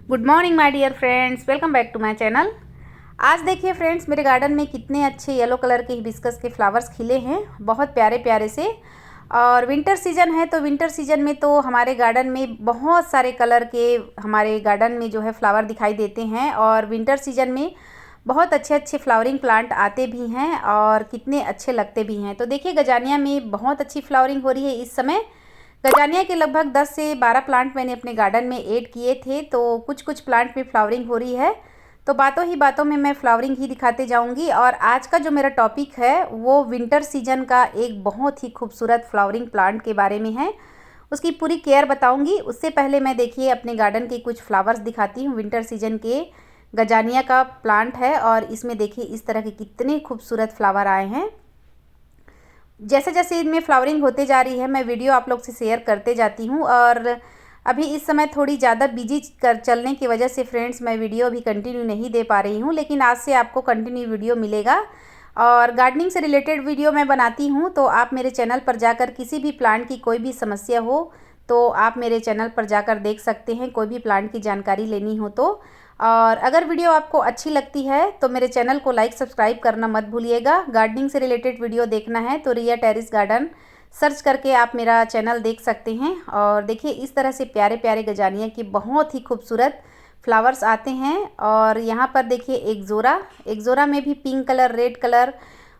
Good morning my dear friends, welcome back to my channel. आज देखिए friends, मेरे garden में कितने अच्छे येलो कलर के हिबिस्कस के फ्लावर्स खिले हैं, बहुत प्यारे प्यारे से। और विंटर सीजन है तो विंटर सीजन में तो हमारे गार्डन में बहुत सारे कलर के हमारे गार्डन में जो है फ्लावर दिखाई देते हैं। और विंटर सीजन में बहुत अच्छे अच्छे फ्लावरिंग प्लांट आते भी हैं और कितने अच्छे लगते भी हैं। तो देखिए गजानिया में बहुत अच्छी फ्लावरिंग हो रही है इस समय। गजानिया के लगभग 10 से 12 प्लांट मैंने अपने गार्डन में ऐड किए थे, तो कुछ कुछ प्लांट में फ्लावरिंग हो रही है। तो बातों ही बातों में मैं फ्लावरिंग ही दिखाते जाऊंगी। और आज का जो मेरा टॉपिक है वो विंटर सीजन का एक बहुत ही खूबसूरत फ्लावरिंग प्लांट के बारे में है। उसकी पूरी केयर बताऊंगी। उससे पहले मैं देखिए अपने गार्डन के कुछ फ्लावर्स दिखाती हूँ। विंटर सीजन के गजानिया का प्लांट है और इसमें देखिए इस तरह के कितने खूबसूरत फ्लावर आए हैं। जैसे जैसे इनमें फ्लावरिंग होते जा रही है मैं वीडियो आप लोग से शेयर करते जाती हूँ। और अभी इस समय थोड़ी ज़्यादा बिजी चलने की वजह से फ्रेंड्स मैं वीडियो अभी कंटिन्यू नहीं दे पा रही हूँ, लेकिन आज से आपको कंटिन्यू वीडियो मिलेगा। और गार्डनिंग से रिलेटेड वीडियो मैं बनाती हूँ, तो आप मेरे चैनल पर जाकर किसी भी प्लांट की कोई भी समस्या हो तो आप मेरे चैनल पर जाकर देख सकते हैं, कोई भी प्लांट की जानकारी लेनी हो तो। और अगर वीडियो आपको अच्छी लगती है तो मेरे चैनल को लाइक सब्सक्राइब करना मत भूलिएगा। गार्डनिंग से रिलेटेड वीडियो देखना है तो रिया टेरेस गार्डन सर्च करके आप मेरा चैनल देख सकते हैं। और देखिए इस तरह से प्यारे प्यारे गजानिया की बहुत ही खूबसूरत फ्लावर्स आते हैं। और यहाँ पर देखिए एक जोरा में भी पिंक कलर, रेड कलर,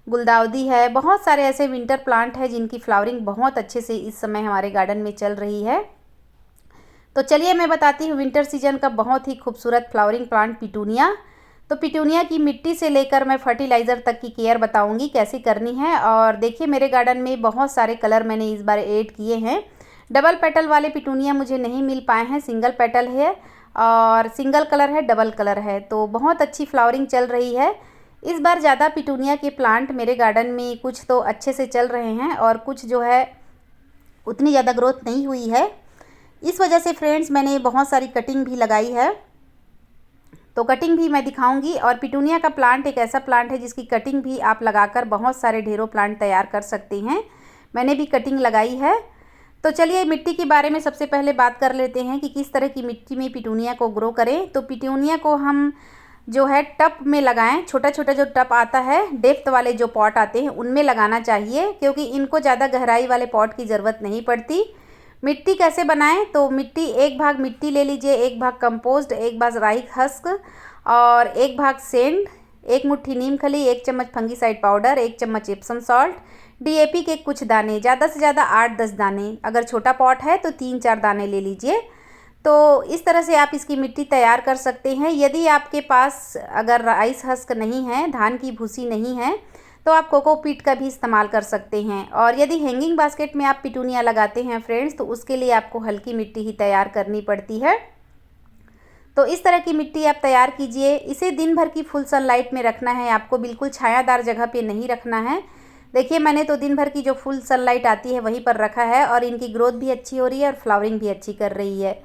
गुलदाउदी है। बहुत सारे ऐसे विंटर प्लांट हैं जिनकी फ्लावरिंग बहुत अच्छे से इस समय हमारे गार्डन में चल रही है। तो चलिए मैं बताती हूँ विंटर सीजन का बहुत ही खूबसूरत फ्लावरिंग प्लांट पिटूनिया। तो पिटूनिया की मिट्टी से लेकर मैं फर्टिलाइज़र तक की केयर बताऊंगी कैसे करनी है। और देखिए मेरे गार्डन में बहुत सारे कलर मैंने इस बार ऐड किए हैं। डबल पेटल वाले पिटूनिया मुझे नहीं मिल पाए हैं, सिंगल पेटल है और सिंगल कलर है, डबल कलर है। तो बहुत अच्छी फ्लावरिंग चल रही है इस बार। ज़्यादा पिटूनिया के प्लांट मेरे गार्डन में कुछ तो अच्छे से चल रहे हैं और कुछ जो है उतनी ज़्यादा ग्रोथ नहीं हुई है। इस वजह से फ्रेंड्स मैंने बहुत सारी कटिंग भी लगाई है, तो कटिंग भी मैं दिखाऊंगी। और पिटूनिया का प्लांट एक ऐसा प्लांट है जिसकी कटिंग भी आप लगाकर बहुत सारे ढेरों प्लांट तैयार कर सकते हैं। मैंने भी कटिंग लगाई है। तो चलिए मिट्टी के बारे में सबसे पहले बात कर लेते हैं कि किस तरह की मिट्टी में पिटूनिया को ग्रो करें। तो पिटूनिया को हम जो है टब में लगाएं। छोटा छोटा जो टब आता है, डेप्थ वाले जो पॉट आते हैं उनमें लगाना चाहिए, क्योंकि इनको ज़्यादा गहराई वाले पॉट की ज़रूरत नहीं पड़ती। मिट्टी कैसे बनाएं, तो मिट्टी एक भाग मिट्टी ले लीजिए, एक भाग कंपोस्ट, एक भाग राई हस्क और एक भाग सेंड, एक मुट्ठी नीम खली, एक चम्मच फंगीसाइड पाउडर, एक चम्मच एप्सम सॉल्ट, डीएपी के कुछ दाने, ज़्यादा से ज़्यादा 8-10 दाने। अगर छोटा पॉट है तो 3-4 दाने ले लीजिए। तो इस तरह से आप इसकी मिट्टी तैयार कर सकते हैं। यदि आपके पास अगर राइस हस्क नहीं है, धान की भूसी नहीं है, तो आप कोकोपीट का भी इस्तेमाल कर सकते हैं। और यदि हैंगिंग बास्केट में आप पिटूनिया लगाते हैं फ्रेंड्स, तो उसके लिए आपको हल्की मिट्टी ही तैयार करनी पड़ती है। तो इस तरह की मिट्टी आप तैयार कीजिए। इसे दिन भर की फुल सनलाइट में रखना है आपको, बिल्कुल छायादार जगह पे नहीं रखना है। देखिए मैंने तो दिन भर की जो फुल सनलाइट आती है वहीं पर रखा है और इनकी ग्रोथ भी अच्छी हो रही है और फ्लावरिंग भी अच्छी कर रही है।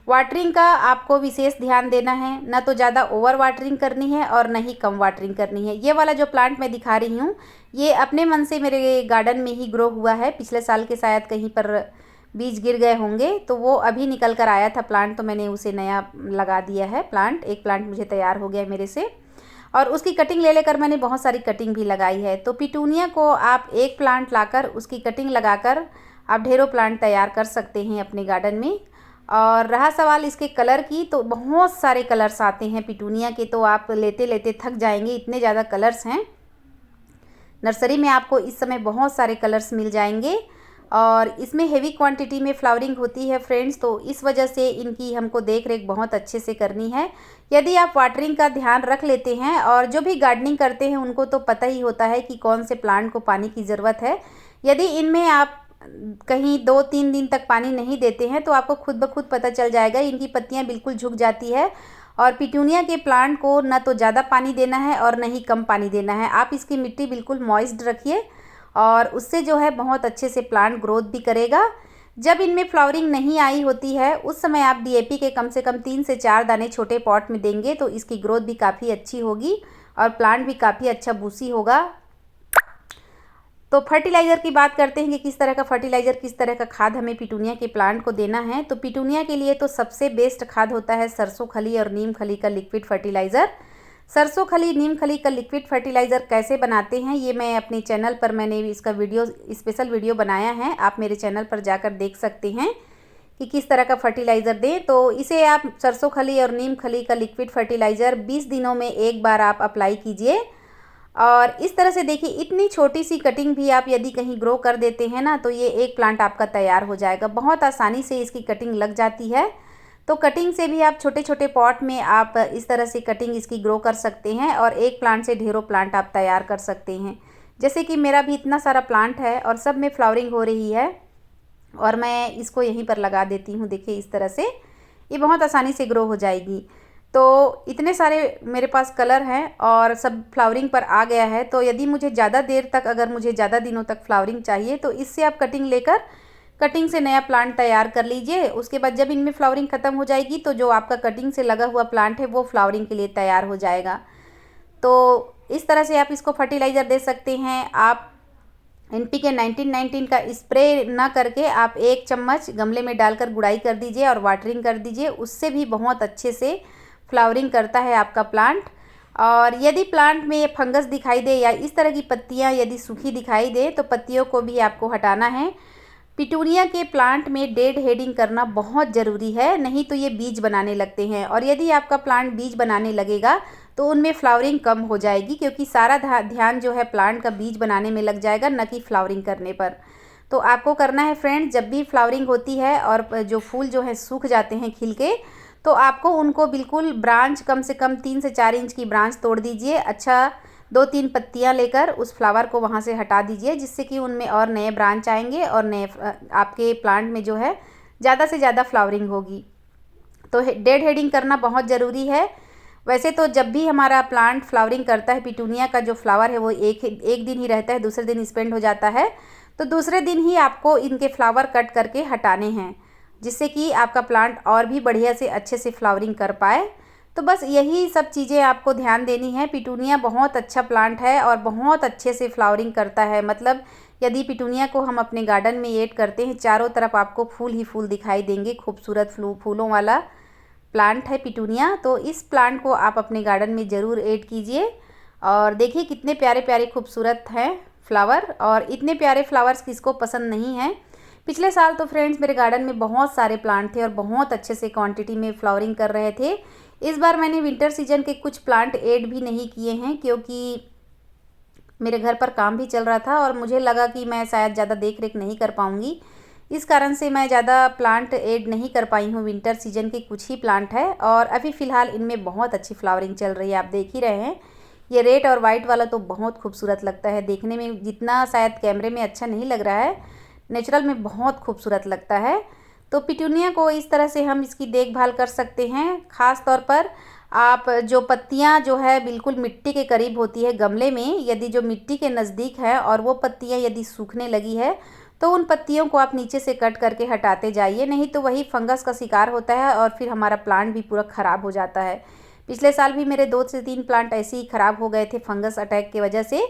वाटरिंग का आपको विशेष ध्यान देना है, ना तो ज़्यादा ओवर वाटरिंग करनी है और ना ही कम वाटरिंग करनी है। ये वाला जो प्लांट मैं दिखा रही हूँ ये अपने मन से मेरे गार्डन में ही ग्रो हुआ है। पिछले साल के शायद कहीं पर बीज गिर गए होंगे, तो वो अभी निकल कर आया था प्लांट, तो मैंने उसे नया लगा दिया है प्लांट। एक प्लांट मुझे तैयार हो गया मेरे से और उसकी कटिंग ले लेकर मैंने बहुत सारी कटिंग भी लगाई है। तो पिटूनिया को आप एक प्लांट लाकर उसकी कटिंग लगाकर आप ढेरों प्लांट तैयार कर सकते हैं अपने गार्डन में। और रहा सवाल इसके कलर की, तो बहुत सारे कलर्स आते हैं पिटूनिया के, तो आप लेते लेते थक जाएंगे, इतने ज़्यादा कलर्स हैं। नर्सरी में आपको इस समय बहुत सारे कलर्स मिल जाएंगे और इसमें हेवी क्वांटिटी में फ्लावरिंग होती है फ्रेंड्स, तो इस वजह से इनकी हमको देख रेख बहुत अच्छे से करनी है। यदि आप वाटरिंग का ध्यान रख लेते हैं, और जो भी गार्डनिंग करते हैं उनको तो पता ही होता है कि कौन से प्लांट को पानी की ज़रूरत है। यदि इनमें आप कहीं 2-3 दिन तक पानी नहीं देते हैं तो आपको खुद ब खुद पता चल जाएगा, इनकी पत्तियां बिल्कुल झुक जाती है। और पिटूनिया के प्लांट को न तो ज़्यादा पानी देना है और न ही कम पानी देना है। आप इसकी मिट्टी बिल्कुल मॉइस्ट रखिए और उससे जो है बहुत अच्छे से प्लांट ग्रोथ भी करेगा। जब इनमें फ्लावरिंग नहीं आई होती है उस समय आप डीएपी के कम से कम 3 से 4 दाने छोटे पॉट में देंगे तो इसकी ग्रोथ भी काफ़ी अच्छी होगी और प्लांट भी काफ़ी अच्छा बूसी होगा। तो फर्टिलाइज़र की बात करते हैं कि किस तरह का फर्टिलाइज़र, किस तरह का खाद हमें पिटूनिया के प्लांट को देना है। तो पिटूनिया के लिए तो सबसे बेस्ट खाद होता है सरसों खली और नीम खली का लिक्विड फर्टिलाइज़र। सरसों खली, नीम खली का लिक्विड फर्टिलाइज़र कैसे बनाते हैं ये मैं अपने चैनल पर मैंने इसका स्पेशल वीडियो बनाया है, आप मेरे चैनल पर जाकर देख सकते हैं कि किस तरह का फर्टिलाइज़र दें। तो इसे आप सरसों खली और नीम खली का लिक्विड फर्टिलाइज़र 20 दिनों में एक बार आप अप्लाई कीजिए। और इस तरह से देखिए, इतनी छोटी सी कटिंग भी आप यदि कहीं ग्रो कर देते हैं ना, तो ये एक प्लांट आपका तैयार हो जाएगा। बहुत आसानी से इसकी कटिंग लग जाती है। तो कटिंग से भी आप छोटे छोटे पॉट में आप इस तरह से कटिंग इसकी ग्रो कर सकते हैं और एक प्लांट से ढेरों प्लांट आप तैयार कर सकते हैं। जैसे कि मेरा भी इतना सारा प्लांट है और सब में फ्लावरिंग हो रही है और मैं इसको यहीं पर लगा देती हूँ। देखिए इस तरह से ये बहुत आसानी से ग्रो हो जाएगी। तो इतने सारे मेरे पास कलर हैं और सब फ्लावरिंग पर आ गया है। तो यदि मुझे ज़्यादा देर तक, अगर मुझे ज़्यादा दिनों तक फ्लावरिंग चाहिए तो इससे आप कटिंग लेकर कटिंग से नया प्लांट तैयार कर लीजिए। उसके बाद जब इनमें फ्लावरिंग ख़त्म हो जाएगी तो जो आपका कटिंग से लगा हुआ प्लांट है वो फ्लावरिंग के लिए तैयार हो जाएगा। तो इस तरह से आप इसको फर्टिलाइज़र दे सकते हैं। आप NPK 1919 का स्प्रे ना करके आप 1 चम्मच गमले में डालकर गुड़ाई कर दीजिए और वाटरिंग कर दीजिए। उससे भी बहुत अच्छे से फ्लावरिंग करता है आपका प्लांट। और यदि प्लांट में फंगस दिखाई दे या इस तरह की पत्तियां यदि सूखी दिखाई दे तो पत्तियों को भी आपको हटाना है। पिटूनिया के प्लांट में डेड हेडिंग करना बहुत ज़रूरी है, नहीं तो ये बीज बनाने लगते हैं। और यदि आपका प्लांट बीज बनाने लगेगा तो उनमें फ्लावरिंग कम हो जाएगी, क्योंकि सारा ध्यान जो है प्लांट का बीज बनाने में लग जाएगा, न कि फ्लावरिंग करने पर। तो आपको करना है फ्रेंड, जब भी फ्लावरिंग होती है और जो फूल जो है सूख जाते हैं खिल के, तो आपको उनको बिल्कुल ब्रांच कम से कम 3 से 4 इंच की ब्रांच तोड़ दीजिए। अच्छा 2-3 पत्तियां लेकर उस फ्लावर को वहां से हटा दीजिए, जिससे कि उनमें और नए ब्रांच आएंगे और नए आपके प्लांट में जो है ज़्यादा से ज़्यादा फ्लावरिंग होगी। तो डेड हेडिंग करना बहुत ज़रूरी है। वैसे तो जब भी हमारा प्लांट फ्लावरिंग करता है, पिटूनिया का जो फ्लावर है वो एक दिन ही रहता है, दूसरे दिन स्पेंड हो जाता है। तो दूसरे दिन ही आपको इनके फ्लावर कट करके हटाने हैं, जिससे कि आपका प्लांट और भी बढ़िया से अच्छे से फ्लावरिंग कर पाए। तो बस यही सब चीज़ें आपको ध्यान देनी है। पिटूनिया बहुत अच्छा प्लांट है और बहुत अच्छे से फ्लावरिंग करता है। मतलब यदि पिटूनिया को हम अपने गार्डन में ऐड करते हैं, चारों तरफ आपको फूल ही फूल दिखाई देंगे। खूबसूरत फूलों वाला प्लांट है पिटूनिया। तो इस प्लांट को आप अपने गार्डन में ज़रूर ऐड कीजिए। और देखिए कितने प्यारे प्यारे खूबसूरत हैं फ्लावर, और इतने प्यारे फ्लावर्स किसको पसंद नहीं है। पिछले साल तो फ्रेंड्स मेरे गार्डन में बहुत सारे प्लांट थे और बहुत अच्छे से क्वांटिटी में फ्लावरिंग कर रहे थे। इस बार मैंने विंटर सीजन के कुछ प्लांट ऐड भी नहीं किए हैं, क्योंकि मेरे घर पर काम भी चल रहा था और मुझे लगा कि मैं शायद ज़्यादा देख रेख नहीं कर पाऊँगी। इस कारण से मैं ज़्यादा प्लांट ऐड नहीं कर पाई हूँ। विंटर सीजन के कुछ ही प्लांट है और अभी फ़िलहाल इनमें बहुत अच्छी फ्लावरिंग चल रही है, आप देख ही रहे हैं। ये रेड और वाइट वाला तो बहुत खूबसूरत लगता है देखने में, जितना शायद कैमरे में अच्छा नहीं लग रहा है, नेचुरल में बहुत खूबसूरत लगता है। तो पिटूनिया को इस तरह से हम इसकी देखभाल कर सकते हैं। ख़ास तौर पर आप जो पत्तियां जो है बिल्कुल मिट्टी के करीब होती है गमले में, यदि जो मिट्टी के नज़दीक है और वो पत्तियां यदि सूखने लगी है तो उन पत्तियों को आप नीचे से कट करके हटाते जाइए, नहीं तो वही फंगस का शिकार होता है और फिर हमारा प्लांट भी पूरा ख़राब हो जाता है। पिछले साल भी मेरे 2 से 3 प्लांट ऐसे ही ख़राब हो गए थे फंगस अटैक की वजह से।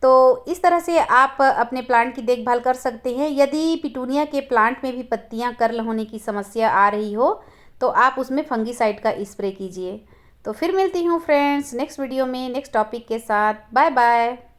तो इस तरह से आप अपने प्लांट की देखभाल कर सकते हैं। यदि पिटूनिया के प्लांट में भी पत्तियां कर्ल होने की समस्या आ रही हो तो आप उसमें फंगीसाइड का स्प्रे कीजिए। तो फिर मिलती हूँ फ्रेंड्स नेक्स्ट वीडियो में नेक्स्ट टॉपिक के साथ। Bye bye.